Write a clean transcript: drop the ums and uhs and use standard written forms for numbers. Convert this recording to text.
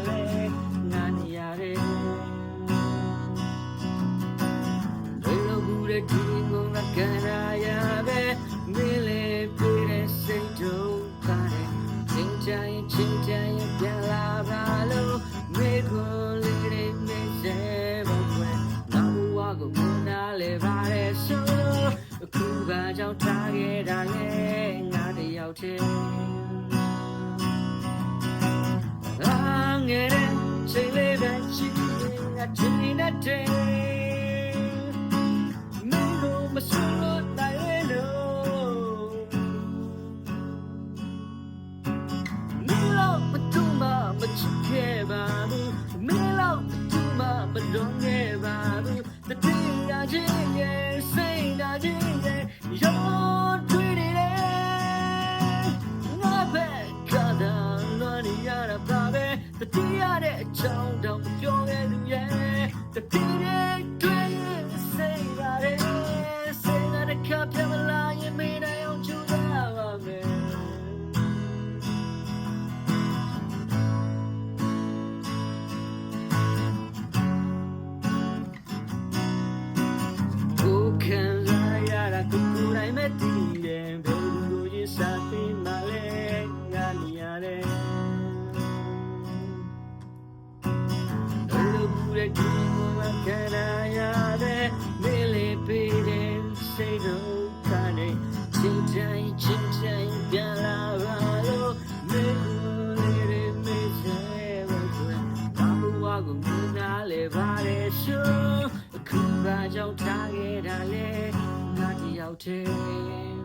လဲငါနေရတယ်ဘယ်လိုဘူးတဲ့ဒီငုံကခံရပဲမင်းလေးပြည့်တဲ့စိတ်တို့ပါတယ်ချင်းချင်ပြန်လာပါလို့မေခွန်လေးတွေနေစေဖို့ကွယ်ငါဘဝကိုမနာလဲပါတယ်ဆိုအခုကကြောင့်ထားခဲ့တာလေငါတယောက်တည်းငယ်တဲ့ချိန်လေးပဲရှိငါချင်းနေတဲ့မင်းတို့မဆိုလို့နိုင်လို့မင်းတို့မတူမမချစ်ခဲ့ပါဘူးမင်းတို့မတူမမလုံးခဲ့ပါဘူးတတိယချင်းရဲ့စိတ်ဓာတ်ချင်းရဲ့ရောတွေ့နေတယ်ငါပဲကသာလွန်ရတာပါပဲတတိယတဲ့အကြောင်းတော့ပြောခဲ့သူရဲ့တတိယတွေ့စိတ်ရတယ်စိတ်နဲ့ကပ်ပြမလာရင်မင်းနဲ့အောင်ချူတာပါမယ်ကိုခံစားရတာကိုယ်တိုင်မဲ့တည်တယ်ဘယ်လိုရင်စားပြီးမှလဲငါနေရတယ်တဲ့ဒီမှာခံရတဲ့မင်းလေးပေးတဲ့စိတ်တို့ကနေချင်းချင်းပြန်လာပါလို့မင်းလေးတွေမေးစေဖို့ဘာလို့ဝါကိုမနာလဲပါလဲဆိုအခုကကြောင့်ထားခဲ့တာလေငါတယောက်တည်း